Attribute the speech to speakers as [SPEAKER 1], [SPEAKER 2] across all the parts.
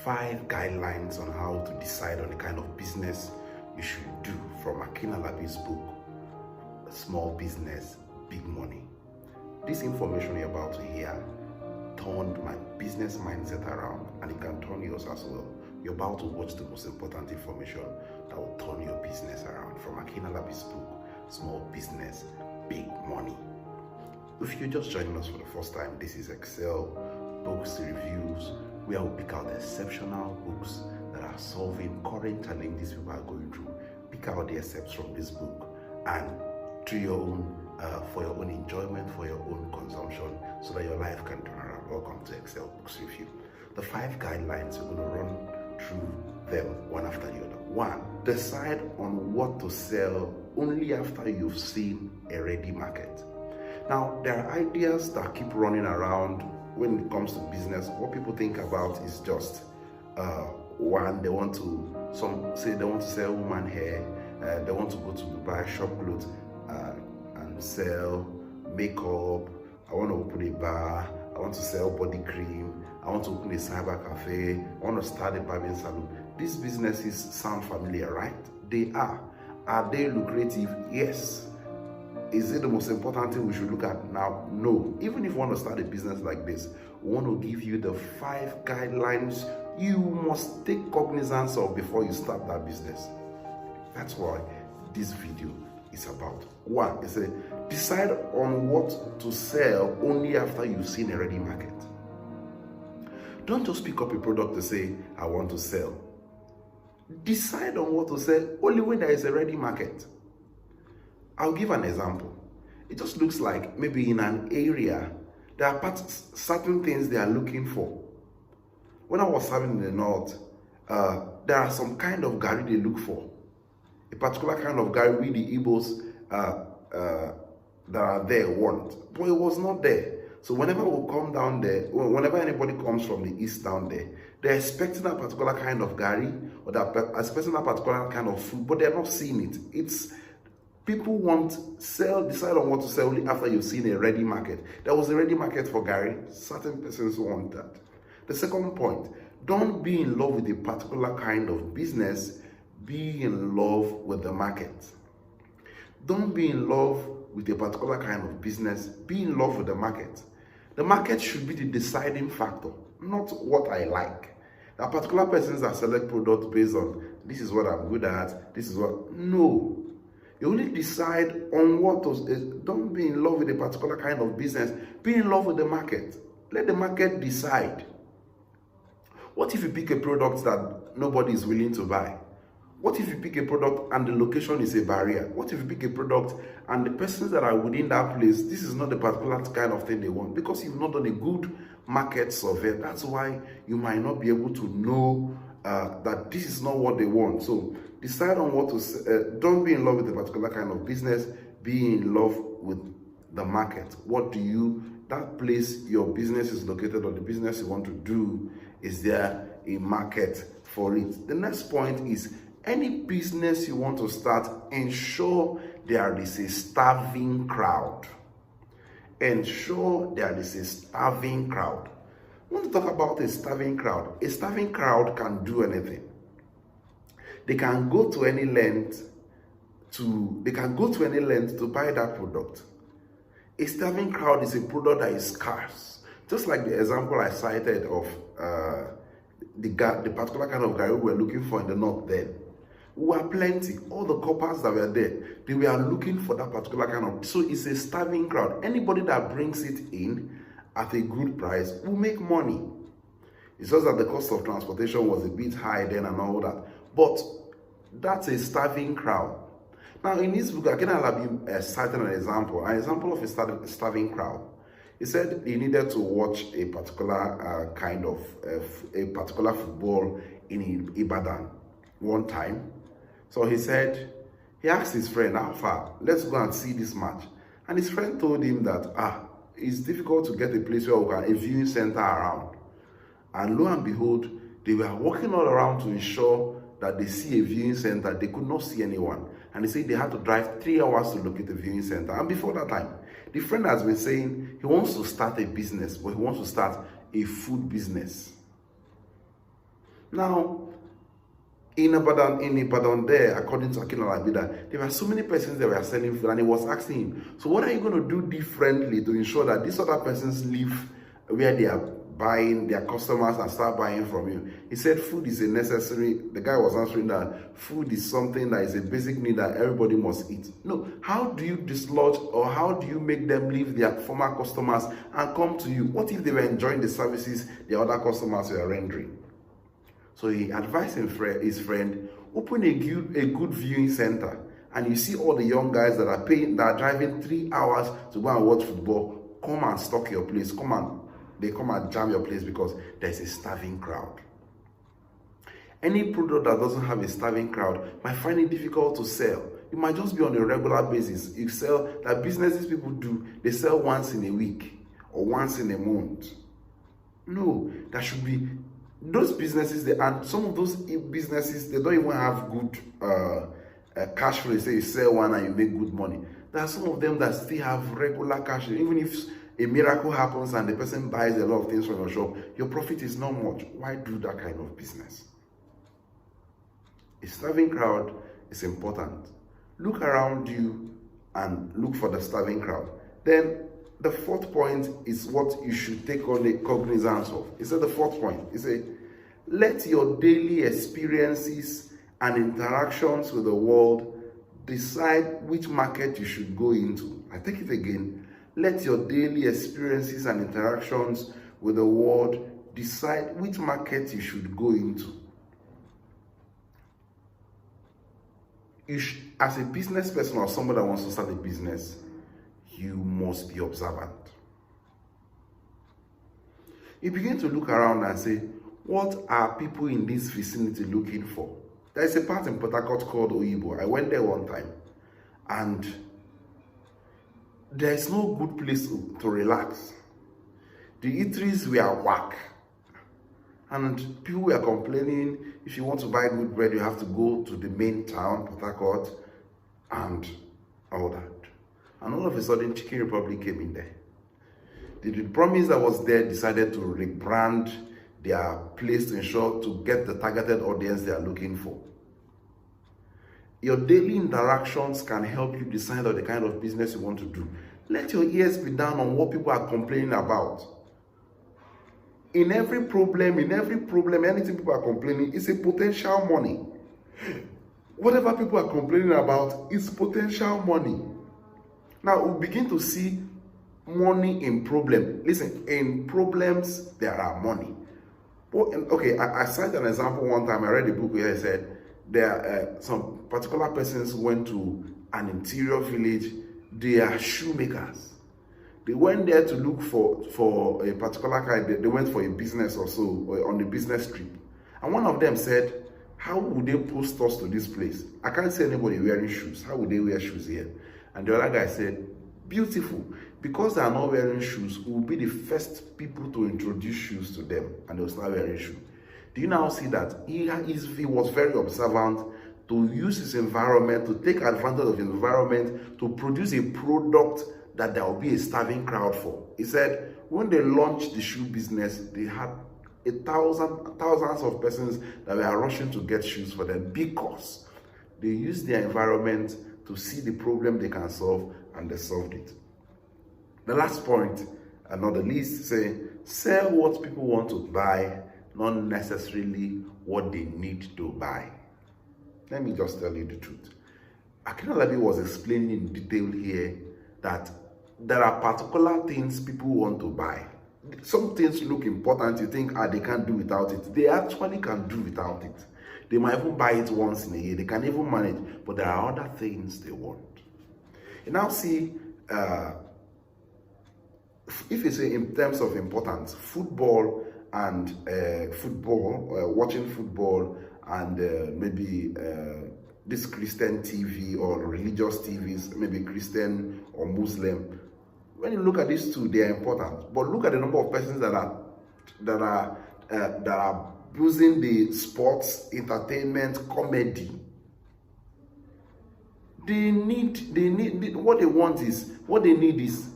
[SPEAKER 1] 5 guidelines on how to decide on the kind of business you should do, from Akin Alabi's book, Small Business, Big Money. This information you're about to hear turned my business mindset around, and it can turn yours as well. You're about to watch the most important information that will turn your business around, from Akin Alabi's book, Small Business, Big Money. If you're just joining us for the first time, this is Excel Books Reviews, where we pick out exceptional books that are solving current challenges people are going through. Pick out the excerpts from this book and to your own, for your own enjoyment, for your own consumption, so that your life can turn around. Welcome to Excel Books Review. The 5 guidelines, we're going to run through them one after the other. 1, decide on what to sell only after you've seen a ready market. Now, there are ideas that keep running around when it comes to business. What people think about is just one, they want to, some say they want to sell woman hair, they want to go to buy shop clothes and sell makeup. I want to open a bar, I want to sell body cream, I want to open a cyber cafe, I want to start a barbering salon. These businesses sound familiar, right? They are. Are they lucrative? Yes. Is it the most important thing we should look at now? No. Even if you want to start a business like this, we want to give you the 5 guidelines you must take cognizance of before you start that business. That's why this video is about. 1, it's a decide on what to sell only after you've seen a ready market. Don't just pick up a product to say, I want to sell. Decide on what to sell only when there is a ready market. I'll give an example. It just looks like maybe in an area, there are certain things they are looking for. When I was serving in the north, there are some kind of gari they look for. A particular kind of gari we the Igbos that are there want, but it was not there. So whenever we come down there, whenever anybody comes from the east down there, they're expecting a particular kind of gari, or they're expecting a particular kind of food, but they're not seeing it. It's people decide on what to sell only after you've seen a ready market. There was a ready market for gari. Certain persons want that. The second point, don't be in love with a particular kind of business, be in love with the market. Don't be in love with a particular kind of business, be in love with the market. The market should be the deciding factor, not what I like. There are particular persons that select products based on, this is what I'm good at, this is what, no. You only decide on what to, don't be in love with a particular kind of business, be in love with the market. Let the market decide. What if you pick a product that nobody is willing to buy? What if you pick a product and the location is a barrier? What if you pick a product and the persons that are within that place, this is not the particular kind of thing they want, because you've not done a good market survey. That's why you might not be able to know that this is not what they want. So decide on what to don't be in love with a particular kind of business, be in love with the market. What do you, that place your business is located, or the business you want to do, is there a market for it? The next point is, any business you want to start, ensure there is a starving crowd. Ensure there is a starving crowd. I want to talk about a starving crowd. A starving crowd can do anything. They can go to any length to buy that product. A starving crowd is a product that is scarce. Just like the example I cited of the particular kind of guy we were looking for in the north then. We were plenty. All the coppers that were there, they were looking for that particular kind of. So it's a starving crowd. Anybody that brings it in at a good price will make money. It's just that the cost of transportation was a bit high then and all that. But that's a starving crowd. Now in this book, Akin Alabi cited an example of a starving crowd. He said he needed to watch a particular kind of a particular football in Ibadan one time. So he asked his friend, how far? Let's go and see this match. And his friend told him that it's difficult to get a place where we can, a viewing center around. And lo and behold, they were walking all around to ensure that they see a viewing center. They could not see anyone. And they said they had to drive 3 hours to locate a viewing center. And before that time, the friend has been saying he wants to start a business, but he wants to start a food business. Now, in Ibadan there, according to Akin Alabi, there were so many persons that were selling food, and he was asking him, so what are you going to do differently to ensure that these other persons live where they are buying their customers and start buying from you? He said food is a necessary. The guy was answering that food is something that is a basic need that everybody must eat. No, how do you dislodge, or how do you make them leave their former customers and come to you? What if they were enjoying the services the other customers were rendering? So he advised his friend, open a good viewing center, and you see all the young guys that are driving 3 hours to go and watch football, come and stock your place, they come and jam your place because there's a starving crowd. Any product that doesn't have a starving crowd might find it difficult to sell. You might just be on a regular basis. You sell, that businesses people do, they sell once in a week or once in a month. No, that should be those businesses, and some of those businesses, they don't even have good cash flow. They say you sell one and you make good money. There are some of them that still have regular cash flow. Even if a miracle happens and the person buys a lot of things from your shop, your profit is not much. Why do that kind of business? A starving crowd is important. Look around you and look for the starving crowd. Then the fourth point is what you should take on the cognizance of. It's the fourth point. It's let your daily experiences and interactions with the world decide which market you should go into. I take it again. Let your daily experiences and interactions with the world decide which market you should go into. As a business person or someone that wants to start a business, you must be observant. You begin to look around and say, what are people in this vicinity looking for? There is a part in Port Harcourt called Oyibo. I went there one time, and there is no good place to relax. The eateries were whack, and people were complaining, if you want to buy good bread, you have to go to the main town, Port Harcourt, and all that. And all of a sudden, Chicken Republic came in there. The promise that was there decided to rebrand their place to ensure to get the targeted audience they are looking for. Your daily interactions can help you decide on the kind of business you want to do. Let your ears be down on what people are complaining about. In every problem, anything people are complaining is a potential money. Whatever people are complaining about is potential money. Now, we'll begin to see money in problem. Listen, in problems, there are money. Okay, I cited an example one time. I read a book where I said there are some particular persons went to an interior village. They are shoemakers. They went there to look for a particular kind. They went for a business or so, or on a business trip. And one of them said, how would they post us to this place? I can't see anybody wearing shoes. How would they wear shoes here? And the other guy said, beautiful. Because they are not wearing shoes, we will be the first people to introduce shoes to them, and they'll start wearing shoes. Do you now see that he was very observant to use his environment, to take advantage of his environment, to produce a product that there will be a starving crowd for? He said when they launched the shoe business, they had thousands of persons that were rushing to get shoes for them because they used their environment to see the problem they can solve, and they solved it. The last point, and not the least, say sell what people want to buy, not necessarily what they need to buy. Let me just tell you the truth. Akin Alabi was explaining in detail here that there are particular things people want to buy. Some things look important, you think they can't do without it. They actually can do without it. They might even buy it once in a year. They can even manage, but there are other things they want. You now see, if you say in terms of importance, football and watching football and maybe this Christian TV or religious TVs, maybe Christian or Muslim. When you look at these two, they are important. But look at the number of persons that are using the sports, entertainment, comedy. They need what they need is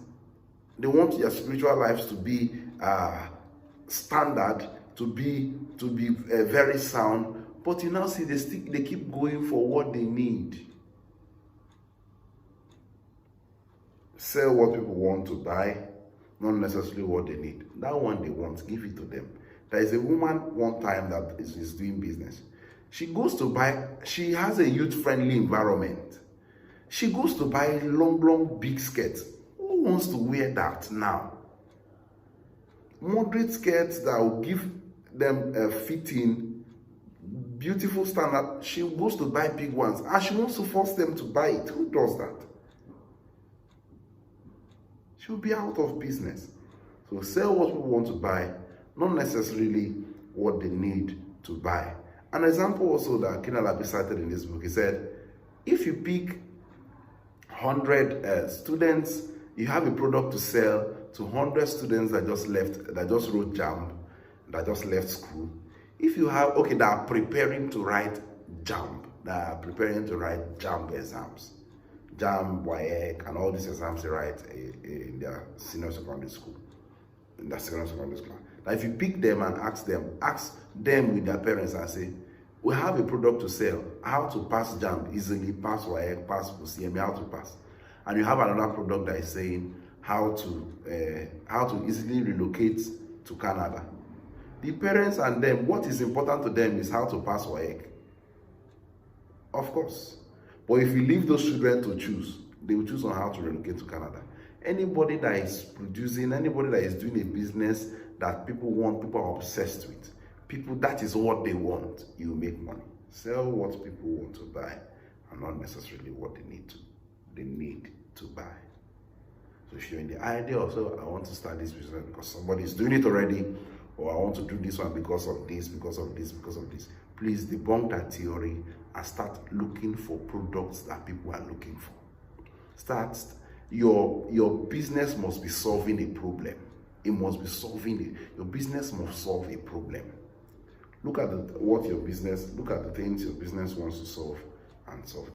[SPEAKER 1] they want their spiritual lives to be standard, to to be very sound, but you now see they keep going for what they need. Sell what people want to buy, not necessarily what they need. That one they want, give it to them. There is a woman one time that is doing business. She goes to buy, she has a youth-friendly environment. She goes to buy long, big skirts. Who wants to wear that now? Moderate skirts that will give them a fitting, beautiful standard. She goes to buy big ones and she wants to force them to buy it. Who does that? She'll be out of business. So sell what people want to buy, not necessarily what they need to buy. An example also that Akin Alabi cited in this book, he said, if you pick 100 students, you have a product to sell to 100 students that just wrote JAMB, that just left school. If you have, that are preparing to write JAMB, that are preparing to write JAMB exams, JAMB, WAEC, and all these exams they write in their senior secondary school, in their senior secondary school. Now, if you pick them and ask them with their parents and say, we have a product to sell, how to pass JAMB easily, pass WAEC, pass CME, how to pass. And you have another product that is saying how to easily relocate to Canada. The parents and them, what is important to them is how to pass WAEC. Of course. But if you leave those children to choose, they will choose on how to relocate to Canada. Anybody that is producing, anybody that is doing a business that people want, people are obsessed with, people, that is what they want, you make money. Sell what people want to buy and not necessarily what they need to buy. So if you're in the idea of, so I want to start this business because somebody is doing it already, or I want to do this one because of this, because of this, because of this, please debunk that theory and start looking for products that people are looking for. Your business must be solving a problem. It must be your business must solve a problem. Look at look at the things your business wants to solve and solve.